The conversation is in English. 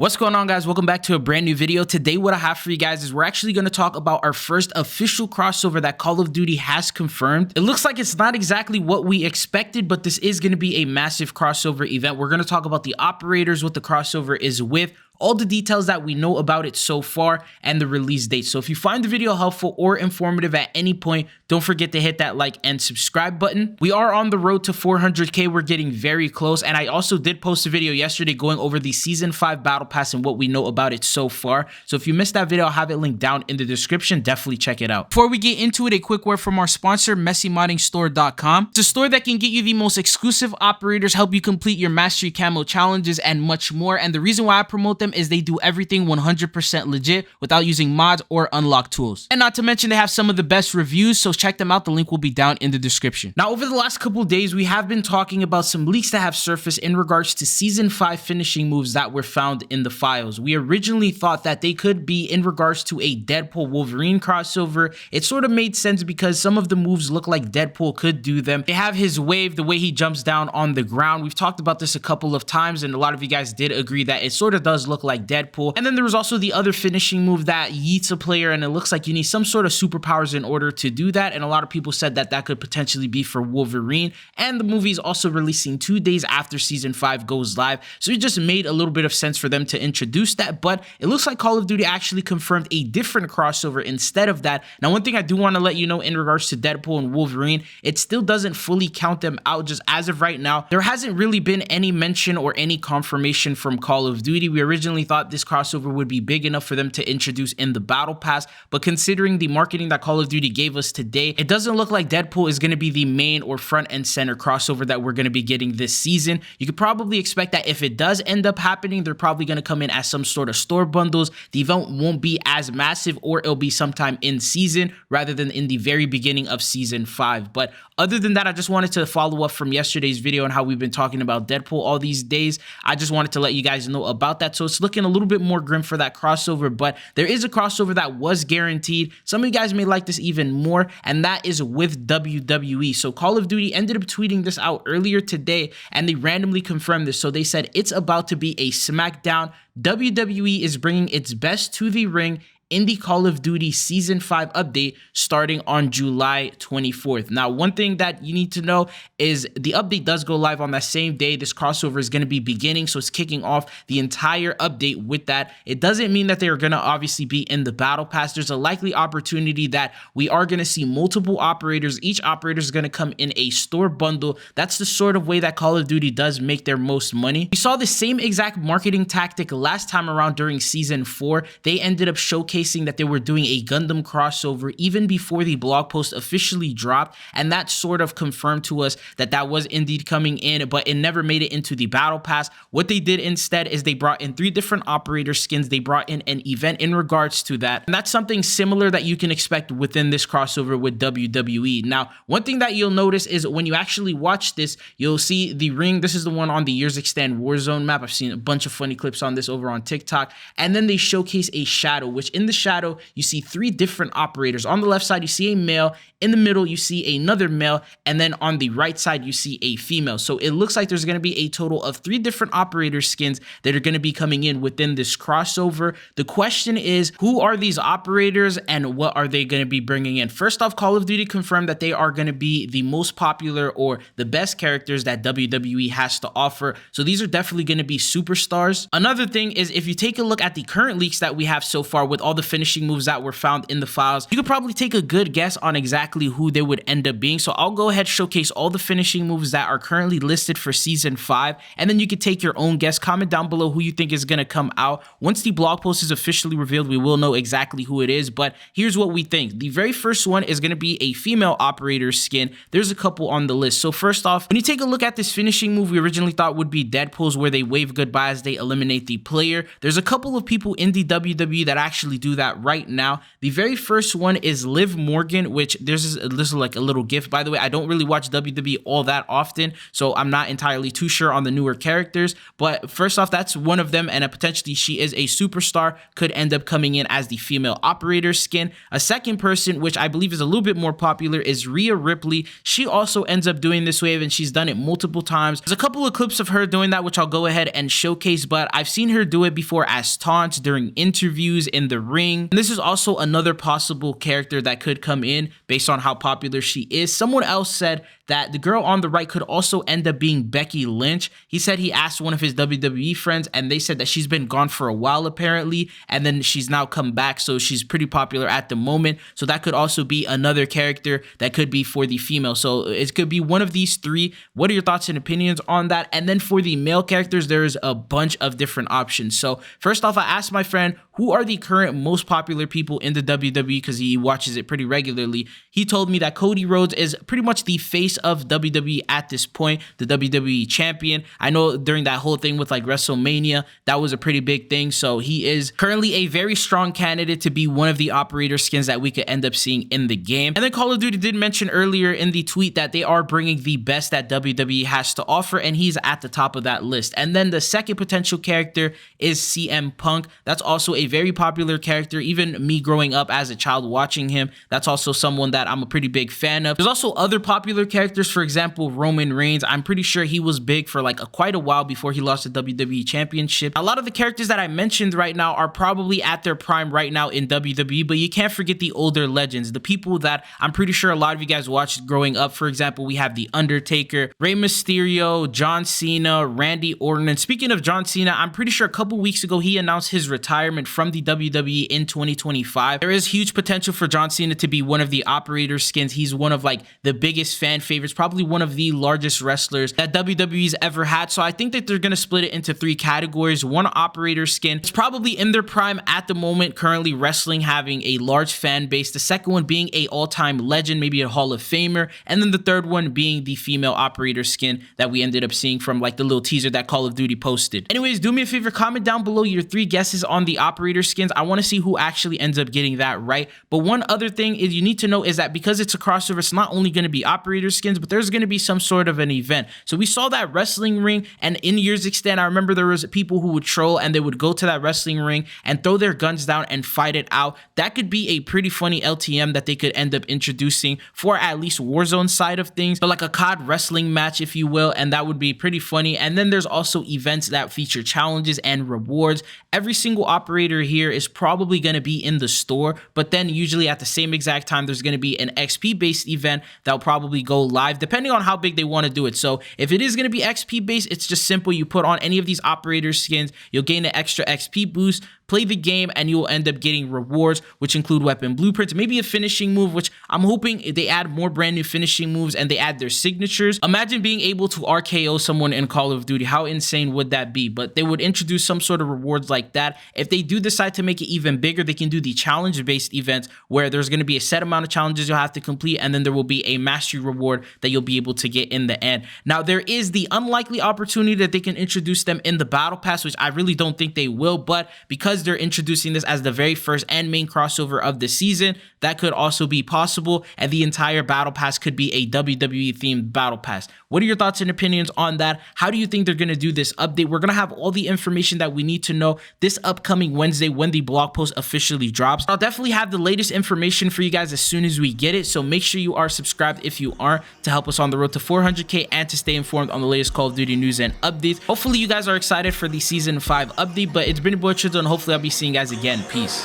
What's going on, guys? Welcome back to a brand new video. Today what I have for you guys is we're actually going to talk about our first official crossover that Call of Duty has confirmed. It looks like it's not exactly what we expected, but this is going to be a massive crossover event. We're going to talk about the operators, what the crossover is with, all the details that we know about it so far, and the release date. So if you find the video helpful or informative at any point, don't forget to hit that like and subscribe button. We are on the road to 400K. We're getting very close. And I also did post a video yesterday going over the Season 5 Battle Pass and what we know about it so far. So if you missed that video, I'll have it linked down in the description. Definitely check it out. Before we get into it, a quick word from our sponsor, MessyModdingStore.com. It's a store that can get you the most exclusive operators, help you complete your Mastery Camo challenges, and much more. And the reason why I promote them is they do everything 100% legit without using mods or unlocked tools. And not to mention they have some of the best reviews, so check them out. The link will be down in the description. Now, over the last couple days, we have been talking about some leaks that have surfaced in regards to Season 5 finishing moves that were found in the files. We originally thought that they could be in regards to a Deadpool Wolverine crossover. It sort of made sense because some of the moves look like Deadpool could do them. They have his wave, the way he jumps down on the ground. We've talked about this a couple of times, and a lot of you guys did agree that it sort of does look like Deadpool. And then there was also the other finishing move that yeets a player, and it looks like you need some sort of superpowers in order to do that, and a lot of people said that that could potentially be for Wolverine. And the movie is also releasing 2 days after Season 5 goes live, so it just made a little bit of sense for them to introduce that. But it looks like Call of Duty actually confirmed a different crossover instead of that. Now, one thing I do want to let you know in regards to Deadpool and Wolverine, it still doesn't fully count them out. Just as of right now, there hasn't really been any mention or any confirmation from Call of Duty. We originally thought this crossover would be big enough for them to introduce in the Battle Pass, but considering the marketing that Call of Duty gave us today, it doesn't look like Deadpool is going to be the main or front and center crossover that we're going to be getting this season. You could probably expect that if it does end up happening, they're probably going to come in as some sort of store bundles. The event won't be as massive, or it'll be sometime in season rather than in the very beginning of Season 5. But other than that, I just wanted to follow up from yesterday's video and how we've been talking about Deadpool all these days. I just wanted to let you guys know about that. So it's looking a little bit more grim for that crossover, but there is a crossover that was guaranteed. Some of you guys may like this even more, and that is with WWE. So Call of Duty ended up tweeting this out earlier today, and they randomly confirmed this. So they said it's about to be a SmackDown. WWE is bringing its best to the ring in the Call of Duty Season 5 update starting on July 24th. Now, one thing that you need to know is the update does go live on that same day this crossover is going to be beginning, so it's kicking off the entire update with that. It doesn't mean that they are going to obviously be in the Battle Pass. There's a likely opportunity that we are going to see multiple operators. Each operator is going to come in a store bundle. That's the sort of way that Call of Duty does make their most money. We saw the same exact marketing tactic last time around during Season 4. They ended up showcasing that they were doing a Gundam crossover even before the blog post officially dropped, and that sort of confirmed to us that that was indeed coming in, but it never made it into the Battle Pass. What they did instead is they brought in 3 different operator skins. They brought in an event in regards to that, and that's something similar that you can expect within this crossover with WWE. Now, one thing that you'll notice is when you actually watch this, you'll see the ring. This is the one on the Years Extend Warzone map. I've seen a bunch of funny clips on this over on TikTok, and then they showcase a shadow, which in the shadow you see 3 different operators. On the left side you see a male, in the middle you see another male, and then on the right side you see a female. So it looks like there's going to be a total of 3 different operator skins that are going to be coming in within this crossover. The question is, who are these operators and what are they going to be bringing in? First off, Call of Duty confirmed that they are going to be the most popular or the best characters that WWE has to offer. So these are definitely going to be superstars. Another thing is, if you take a look at the current leaks that we have so far with all the finishing moves that were found in the files, you could probably take a good guess on exactly who they would end up being. So I'll go ahead, showcase all the finishing moves that are currently listed for Season 5, and then you could take your own guess. Comment down below who you think is going to come out. Once the blog post is officially revealed, we will know exactly who it is, but here's what we think. The very first one is going to be a female operator skin. There's a couple on the list. So first off, when you take a look at this finishing move, we originally thought would be Deadpool's, where they wave goodbye as they eliminate the player. There's a couple of people in the WWE that actually do that right now. The very first one is Liv Morgan, which this is like a little gift. By the way, I don't really watch WWE all that often, so I'm not entirely too sure on the newer characters. But first off, that's one of them, and potentially she is a superstar, could end up coming in as the female operator skin. A second person, which I believe is a little bit more popular, is Rhea Ripley. She also ends up doing this wave, and she's done it multiple times. There's a couple of clips of her doing that, which I'll go ahead and showcase, but I've seen her do it before as taunts during interviews in the ring. And this is also another possible character that could come in based on how popular she is. Someone else said that the girl on the right could also end up being Becky Lynch. He said he asked one of his WWE friends, and they said that she's been gone for a while apparently, and then she's now come back, so she's pretty popular at the moment. So that could also be another character that could be for the female. So it could be one of these three. What are your thoughts and opinions on that? And then for the male characters, there's a bunch of different options. So first off, I asked my friend, who are the current most popular people in the WWE, because he watches it pretty regularly. He told me that Cody Rhodes is pretty much the face of WWE at this point, the WWE champion. I know during that whole thing with like WrestleMania, that was a pretty big thing. So he is currently a very strong candidate to be one of the operator skins that we could end up seeing in the game. And then Call of Duty did mention earlier in the tweet that they are bringing the best that WWE has to offer, and he's at the top of that list. And then the second potential character is CM Punk. That's also a very popular character. Even me growing up as a child watching him, that's also someone that I'm a pretty big fan of. There's also other popular characters, for example, Roman Reigns. I'm pretty sure he was big for like quite a while before he lost the WWE championship. A lot of the characters that I mentioned right now are probably at their prime right now in WWE, but you can't forget the older legends, the people that I'm pretty sure a lot of you guys watched growing up. For example, we have The Undertaker, Rey Mysterio, John Cena, Randy Orton. And speaking of John Cena, I'm pretty sure a couple weeks ago he announced his retirement from the WWE in 2025. There is huge potential for John Cena to be one of the operator skins. He's one of like the biggest fan favorites, probably one of the largest wrestlers that WWE's ever had. So I think that they're going to split it into three categories. One operator skin, it's probably in their prime at the moment, currently wrestling, having a large fan base. The second one being a all-time legend, maybe a Hall of Famer. And then the third one being the female operator skin that we ended up seeing from like the little teaser that Call of Duty posted. Anyways, do me a favor, comment down below your three guesses on the operator skins. I want to see who actually ends up getting that right. But one other thing is you need to know is that because it's a crossover, it's not only going to be operator skins, but there's going to be some sort of an event. So we saw that wrestling ring, and in years extent, I remember there was people who would troll and they would go to that wrestling ring and throw their guns down and fight it out. That could be a pretty funny LTM that they could end up introducing for at least Warzone side of things, but like a COD wrestling match, if you will, and that would be pretty funny. And then there's also events that feature challenges and rewards. Every single operator here is probably going to be in the store, but then usually at the same exact time, there's going to be an XP based event that'll probably go live depending on how big they want to do it. So if it is going to be XP based, it's just simple. You put on any of these operator skins, you'll gain an extra XP boost, play the game, and you will end up getting rewards, which include weapon blueprints, maybe a finishing move, which I'm hoping they add more brand new finishing moves and they add their signatures. Imagine being able to RKO someone in Call of Duty. How insane would that be? But they would introduce some sort of rewards like that. If they do decide to make it even bigger, they can do the challenge-based events where there's going to be a set amount of challenges you'll have to complete, and then there will be a mastery reward that you'll be able to get in the end. Now, there is the unlikely opportunity that they can introduce them in the battle pass, which I really don't think they will, but because they're introducing this as the very first and main crossover of the season, that could also be possible, and the entire battle pass could be a WWE themed battle pass. What are your thoughts and opinions on that? How do you think they're going to do this update? We're going to have all the information that we need to know this upcoming Wednesday when the blog post officially drops. I'll definitely have the latest information for you guys as soon as we get it, so make sure you are subscribed if you aren't, to help us on the road to 400K and to stay informed on the latest Call of Duty news and updates. Hopefully you guys are excited for the Season 5 update, but it's been your boy Chizo, and hopefully I'll be seeing you guys again. Peace.